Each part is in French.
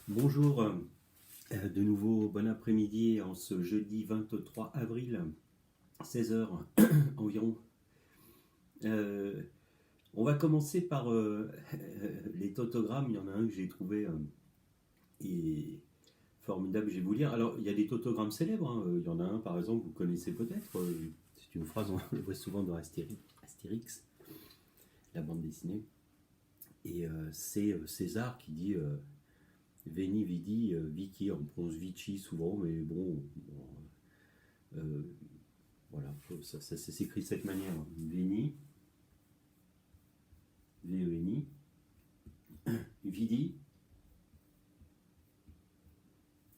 Bonjour, de nouveau bon après-midi en ce jeudi 23 avril, 16 heures environ. Euh, on va commencer par les tautogrammes. Il y en a un que j'ai trouvé et formidable, je vais vous lire. Alors, il y a des tautogrammes célèbres, hein. Il y en a un par exemple, vous connaissez peut-être. C'est une phrase, on le voit souvent dans Astérix, la bande dessinée. Et c'est César qui dit Veni, Vidi, Vici. On prononce Vici souvent, mais bon, euh, voilà, ça s'écrit de cette manière. Veni, Veni, Vidi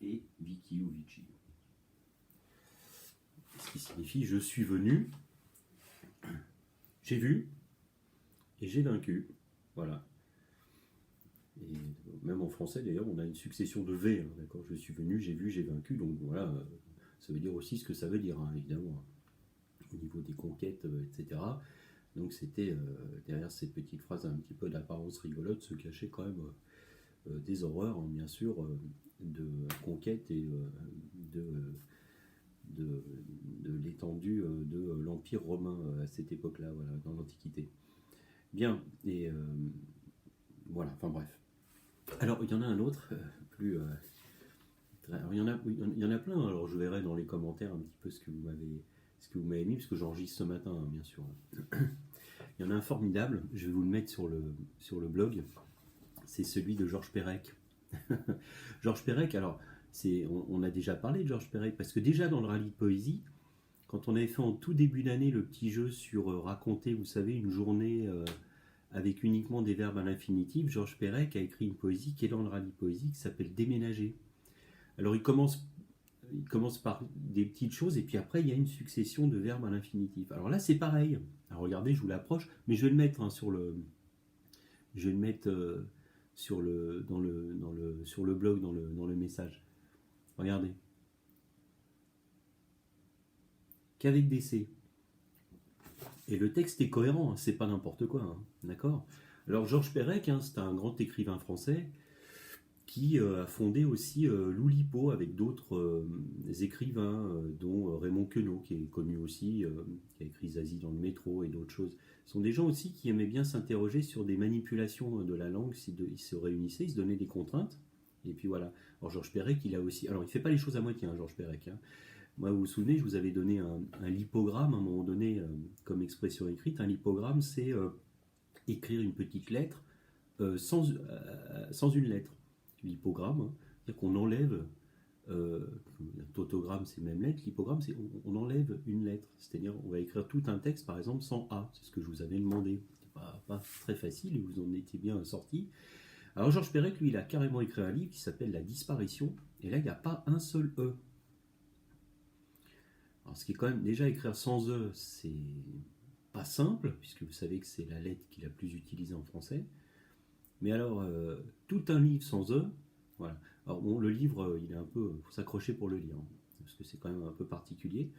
et Vici ou Vici. Ce qui signifie je suis venu, j'ai vu et j'ai vaincu. Voilà. Et même en français d'ailleurs, on a une succession de V. Hein, d'accord, je suis venu, j'ai vu, j'ai vaincu. Donc voilà, ça veut dire aussi ce que ça veut dire, hein, évidemment, au niveau des conquêtes, etc. Donc c'était derrière ces petites phrases un petit peu d'apparence rigolote se cachait quand même des horreurs, hein, bien sûr, de conquête et de, de, de l'étendue de l'Empire romain à cette époque-là, voilà, dans l'Antiquité. Bien, et voilà, enfin bref. Alors il y en a un autre, plus... alors, il y en a plein, alors je verrai dans les commentaires un petit peu ce que vous m'avez mis, parce que j'enregistre ce matin, hein, bien sûr. Il y en a un formidable, je vais vous le mettre sur le blog, c'est celui de Georges Perec. Georges Perec, alors, on a déjà parlé de Georges Perec, parce que déjà dans le rallye de poésie, quand on avait fait en tout début d'année le petit jeu sur raconter, vous savez, une journée avec uniquement des verbes à l'infinitif, Georges Perec a écrit une poésie qui est dans le rallye de poésie qui s'appelle Déménager. Alors il commence par des petites choses et puis après il y a une succession de verbes à l'infinitif. Alors là c'est pareil. Alors regardez, je vous l'approche, mais je vais le mettre hein, je vais le mettre sur le blog dans le message. Regardez, qu'avec des C. Et le texte est cohérent, hein, c'est pas n'importe quoi, hein, d'accord. Alors Georges Perec, hein, c'est un grand écrivain français qui a fondé aussi l'Oulipo avec d'autres écrivains, dont Raymond Queneau, qui est connu aussi, qui a écrit Zazie dans le métro et d'autres choses. Ce sont des gens aussi qui aimaient bien s'interroger sur des manipulations de la langue. Ils se réunissaient, ils se donnaient des contraintes. Et puis voilà. Alors Georges Perec, il a aussi. Alors il ne fait pas les choses à moitié, hein, Georges Perec. Hein. Moi, vous vous souvenez, je vous avais donné un lipogramme à un moment donné comme expression écrite. Un lipogramme, c'est écrire une petite lettre sans une lettre. L'hypogramme, hein, c'est-à-dire qu'on enlève, un tautogramme c'est même lettre, l'hypogramme c'est on enlève une lettre, c'est-à-dire on va écrire tout un texte par exemple sans A, c'est ce que je vous avais demandé. C'est pas très facile et vous en étiez bien sorti. Alors Georges Perec, lui, il a carrément écrit un livre qui s'appelle La disparition, et là il n'y a pas un seul E. Alors ce qui est quand même, déjà écrire sans E, c'est pas simple, puisque vous savez que c'est la lettre qui est la plus utilisée en français. Mais alors, tout un livre sans E, voilà. Alors bon, le livre, il est un peu, faut s'accrocher pour le lire, hein, parce que c'est quand même un peu particulier.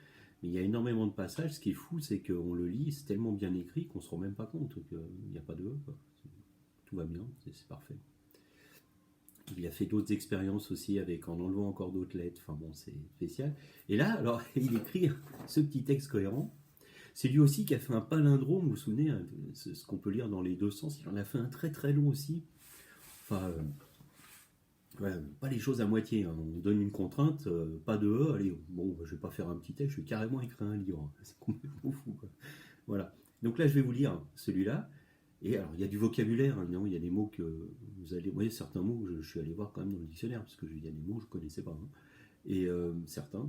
Mais il y a énormément de passages. Ce qui est fou, c'est qu'on le lit, c'est tellement bien écrit qu'on se rend même pas compte qu'il n'y a pas de E, quoi. Tout va bien, c'est parfait. Il a fait d'autres expériences aussi avec en enlevant encore d'autres lettres. Enfin bon, c'est spécial. Et là, alors, il écrit ce petit texte cohérent. C'est lui aussi qui a fait un palindrome, vous vous souvenez, hein, ce qu'on peut lire dans les deux sens. Il en a fait un très très long aussi. Enfin, ouais, pas les choses à moitié. Hein. On donne une contrainte, pas de E, allez, bon, je vais pas faire un petit texte, je vais carrément écrire un livre. C'est complètement fou, quoi. Voilà. Donc là, je vais vous lire celui-là. Et alors, il y a du vocabulaire, hein, non, il y a des mots que vous allez. Vous voyez, certains mots, je suis allé voir quand même dans le dictionnaire, parce qu'il y a des mots que je ne connaissais pas. Hein. Et certains.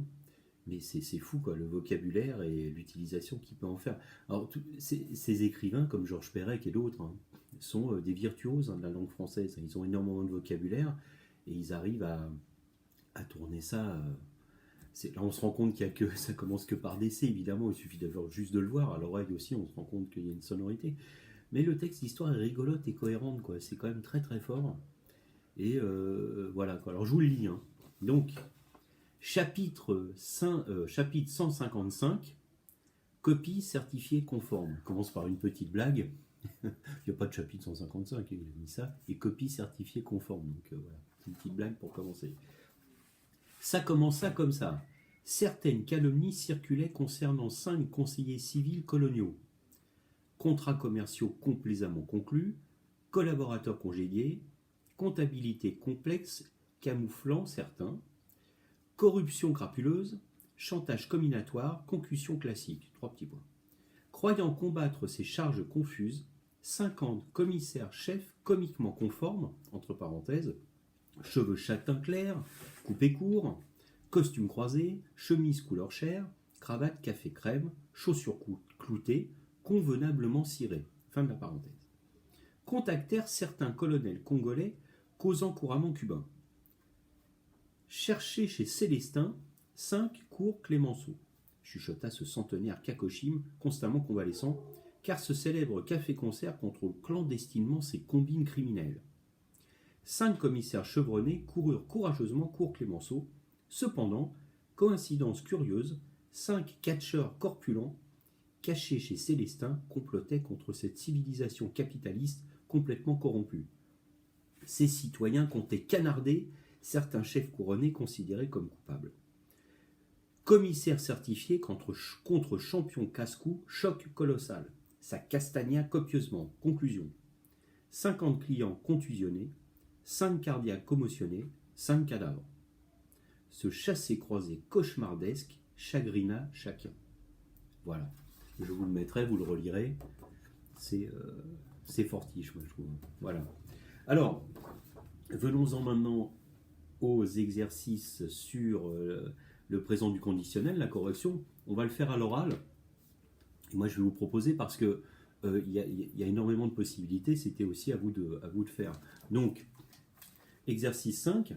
Mais c'est fou, quoi, le vocabulaire et l'utilisation qu'il peut en faire. Alors, ces écrivains, comme Georges Perec et d'autres, hein, sont des virtuoses hein, de la langue française. Ils ont énormément de vocabulaire et ils arrivent à tourner ça. Là, on se rend compte qu'il y a que ça commence que par des C, évidemment. Il suffit d'avoir juste de le voir. À l'oreille aussi, on se rend compte qu'il y a une sonorité. Mais le texte, l'histoire est rigolote et cohérente, quoi. C'est quand même très très fort. Et voilà, quoi. Alors, je vous le lis. Hein. Donc, chapitre 155, copie certifiée conforme. On commence par une petite blague. Il n'y a pas de chapitre 155, il a mis ça. Et copie certifiée conforme. Donc voilà. Une petite blague pour commencer. Ça commença comme ça. Certaines calomnies circulaient concernant 5 conseillers civils coloniaux. Contrats commerciaux complaisamment conclus, collaborateurs congédiés, comptabilité complexe camouflant certains, corruption crapuleuse, chantage combinatoire, concussion classique. 3 petits points. Croyant combattre ces charges confuses, 50 commissaires-chefs comiquement conformes, entre parenthèses, cheveux châtain clair, coupés courts, costumes croisés, chemise couleur chair, cravate café crème, chaussures cloutées, convenablement cirées. Fin de la parenthèse. Contactèrent certains colonels congolais causant couramment cubain. Cherchez chez Célestin 5 cours Clémenceau, chuchota ce centenaire cacochime constamment convalescent, car ce célèbre café-concert contrôle clandestinement ses combines criminelles. 5 commissaires chevronnés coururent courageusement cours Clémenceau. Cependant, coïncidence curieuse, 5 catcheurs corpulents, cachés chez Célestin, complotaient contre cette civilisation capitaliste complètement corrompue. Ces citoyens comptaient canarder certains chefs couronnés considérés comme coupables. Commissaire certifié contre champion casse-cou, choc colossal. Ça castagna copieusement. Conclusion. 50 clients contusionnés, 5 cardiaques commotionnés, 5 cadavres. Ce chassé-croisé cauchemardesque chagrina chacun. Voilà. Je vous le mettrai, vous le relirez. C'est fortiche, moi, je trouve. Voilà. Alors, venons-en maintenant aux exercices sur le présent du conditionnel, la correction. On va le faire à l'oral. Et moi, je vais vous proposer parce que y a énormément de possibilités. C'était aussi à vous de faire. Donc, exercice 5.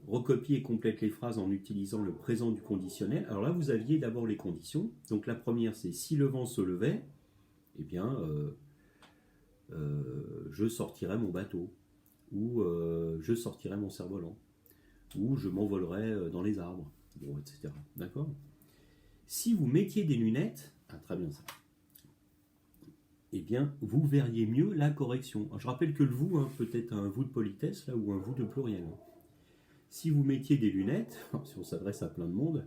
Recopier et complète les phrases en utilisant le présent du conditionnel. Alors là, vous aviez d'abord les conditions. Donc la première, c'est si le vent se levait, eh bien, je sortirais mon bateau, ou je sortirais mon cerf-volant, ou je m'envolerais dans les arbres, bon, etc. D'accord ? Si vous mettiez des lunettes, très bien ça, eh bien, vous verriez mieux la correction. Alors, je rappelle que le vous, peut être un vous de politesse, là, ou un vous de pluriel. Si vous mettiez des lunettes, si on s'adresse à plein de monde,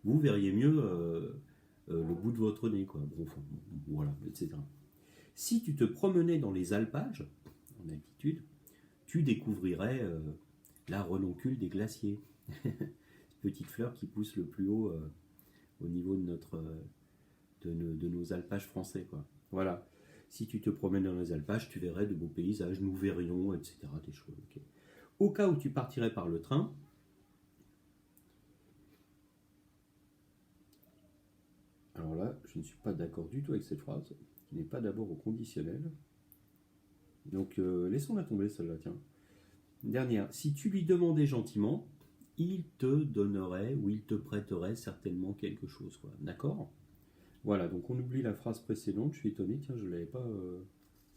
vous verriez mieux le bout de votre nez, quoi. Bon, enfin, voilà, etc. Si tu te promenais dans les alpages, en altitude, tu découvrirais la renoncule des glaciers. Petite fleur qui pousse le plus haut au niveau de nos alpages français, quoi. Voilà. Si tu te promènes dans les alpages, tu verrais de beaux paysages, nous verrions, etc. Des choses. Okay. Au cas où tu partirais par le train, alors là, je ne suis pas d'accord du tout avec cette phrase, qui n'est pas d'abord au conditionnel. Donc, laissons-la tomber, celle-là, tiens. Dernière, si tu lui demandais gentiment, il te donnerait ou il te prêterait certainement quelque chose, quoi. D'accord ? Voilà, donc on oublie la phrase précédente, je suis étonné, tiens, je l'avais pas,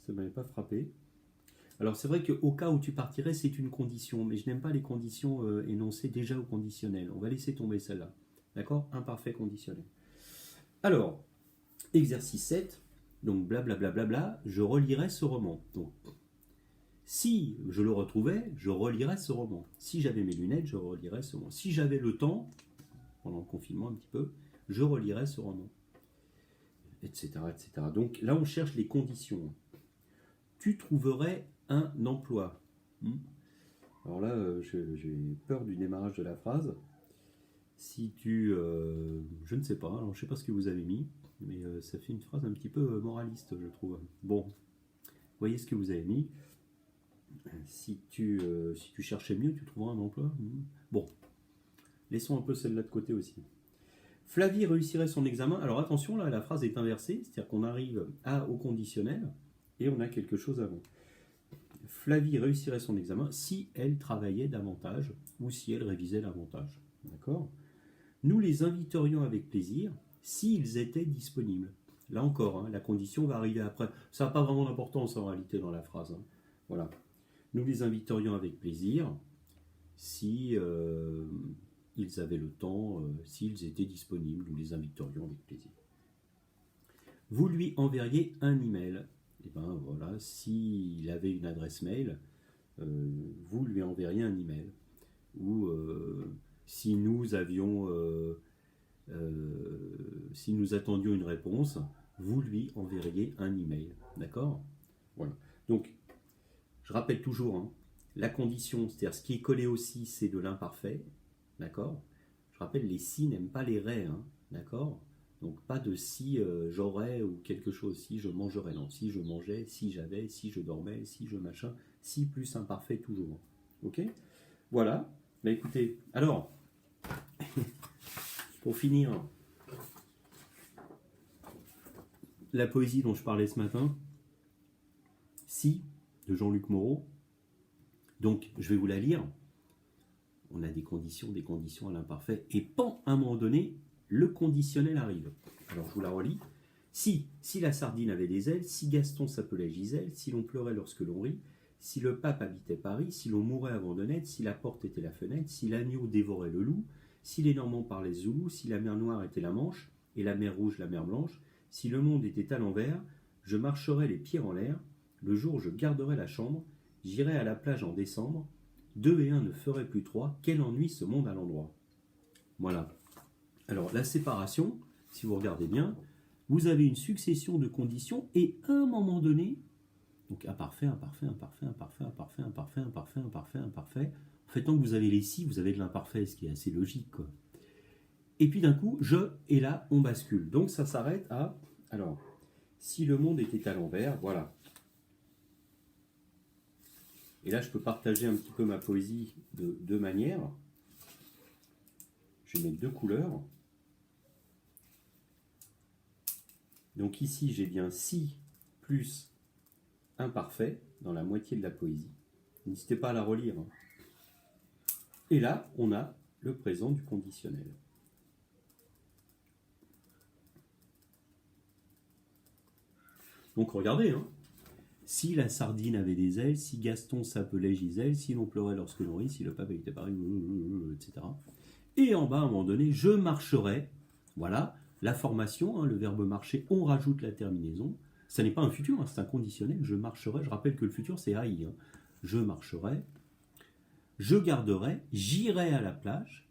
ça ne m'avait pas frappé. Alors c'est vrai qu'au cas où tu partirais, c'est une condition, mais je n'aime pas les conditions énoncées déjà au conditionnel. On va laisser tomber celle-là. D'accord ? Imparfait conditionnel. Alors, exercice 7, donc blablabla, bla, bla, bla, je relirais ce roman. Donc, si je le retrouvais, je relirais ce roman. Si j'avais mes lunettes, je relirais ce roman. Si j'avais le temps, pendant le confinement un petit peu, je relirais ce roman. Etc., etc. Donc là, on cherche les conditions. Tu trouverais un emploi. Alors là, j'ai peur du démarrage de la phrase. Si tu... je ne sais pas, alors je ne sais pas ce que vous avez mis, mais ça fait une phrase un petit peu moraliste, je trouve. Bon, voyez ce que vous avez mis. Si tu cherchais mieux, tu trouveras un emploi. Bon, laissons un peu celle-là de côté aussi. Flavie réussirait son examen. Alors attention, là, la phrase est inversée, c'est-à-dire qu'on arrive au conditionnel et on a quelque chose avant. Flavie réussirait son examen si elle travaillait davantage ou si elle révisait davantage. D'accord ? Nous les inviterions avec plaisir s'ils étaient disponibles. Là encore, la condition va arriver après. Ça n'a pas vraiment d'importance en réalité dans la phrase. Voilà. Nous les inviterions avec plaisir si ils avaient le temps, s'ils étaient disponibles. Nous les inviterions avec plaisir. Vous lui enverriez un email. Et bien voilà, s'il avait une adresse mail, vous lui enverriez un email. Ou si nous avions, si nous attendions une réponse, vous lui enverriez un email. D'accord? Voilà. Donc, je rappelle toujours, hein, la condition, c'est-à-dire ce qui est collé au si, c'est de l'imparfait. D'accord? Je rappelle, les si n'aiment pas les ré. Hein, d'accord? Donc, pas de si j'aurais ou quelque chose, si je mangerais. Non, si je mangeais, si j'avais, si je dormais, si je machin. Si plus imparfait toujours. Ok? Voilà. Bah écoutez, alors, pour finir, la poésie dont je parlais ce matin, Si, de Jean-Luc Moreau. Donc, je vais vous la lire. On a des conditions à l'imparfait. Et pan, à un moment donné, le conditionnel arrive. Alors, je vous la relis. Si la sardine avait des ailes, si Gaston s'appelait Gisèle, si l'on pleurait lorsque l'on rit, si le pape habitait Paris, si l'on mourait avant de naître, si la porte était la fenêtre, si l'agneau dévorait le loup, si les Normands parlaient zoulou, si la mer Noire était la Manche, et la mer Rouge la mer Blanche, si le monde était à l'envers, je marcherais les pieds en l'air, le jour je garderais la chambre, j'irais à la plage en décembre, 2 et 1 ne ferait plus 3, quel ennui ce monde à l'endroit. Voilà. Alors, la séparation, si vous regardez bien, vous avez une succession de conditions et à un moment donné, donc imparfait, imparfait, imparfait, imparfait, imparfait, imparfait, imparfait, imparfait, imparfait. En fait, tant que vous avez les si, vous avez de l'imparfait, ce qui est assez logique, quoi. Et puis d'un coup, et là, on bascule. Donc ça s'arrête à, alors, si le monde était à l'envers, voilà. Et là, je peux partager un petit peu ma poésie de deux manières. Je vais mettre 2 couleurs. Donc ici, j'ai bien si plus imparfait dans la moitié de la poésie. N'hésitez pas à la relire. Hein. Et là, on a le présent du conditionnel. Donc regardez, hein. Si la sardine avait des ailes, si Gaston s'appelait Gisèle, si l'on pleurait lorsque l'on rit, si le pape était Paris, etc. Et en bas, à un moment donné, je marcherai. Voilà, la formation, hein, le verbe marcher, on rajoute la terminaison. Ça n'est pas un futur, hein, c'est un conditionnel. Je marcherai. Je rappelle que le futur, c'est AI. Hein. Je marcherai. Je garderai. J'irai à la plage.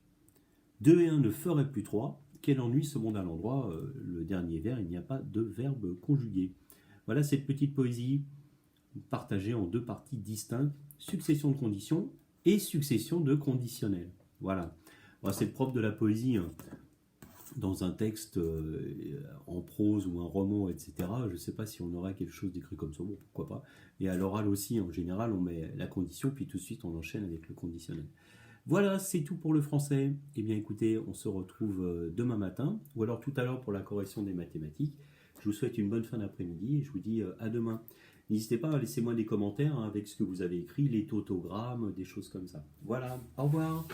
2 et 1 ne ferait plus 3. Quel ennui ce monde à l'endroit. Le dernier vers, il n'y a pas de verbe conjugué. Voilà cette petite poésie partagée en 2 parties distinctes. Succession de conditions et succession de conditionnels. Voilà. C'est le propre de la poésie. Hein. Dans un texte en prose ou un roman, etc., je ne sais pas si on aura quelque chose d'écrit comme ça, bon, pourquoi pas. Et à l'oral aussi, en général, on met la condition, puis tout de suite, on enchaîne avec le conditionnel. Voilà, c'est tout pour le français. Eh bien, écoutez, on se retrouve demain matin, ou alors tout à l'heure pour la correction des mathématiques. Je vous souhaite une bonne fin d'après-midi, et je vous dis à demain. N'hésitez pas à laisser moi des commentaires hein, avec ce que vous avez écrit, les tautogrammes, des choses comme ça. Voilà, au revoir.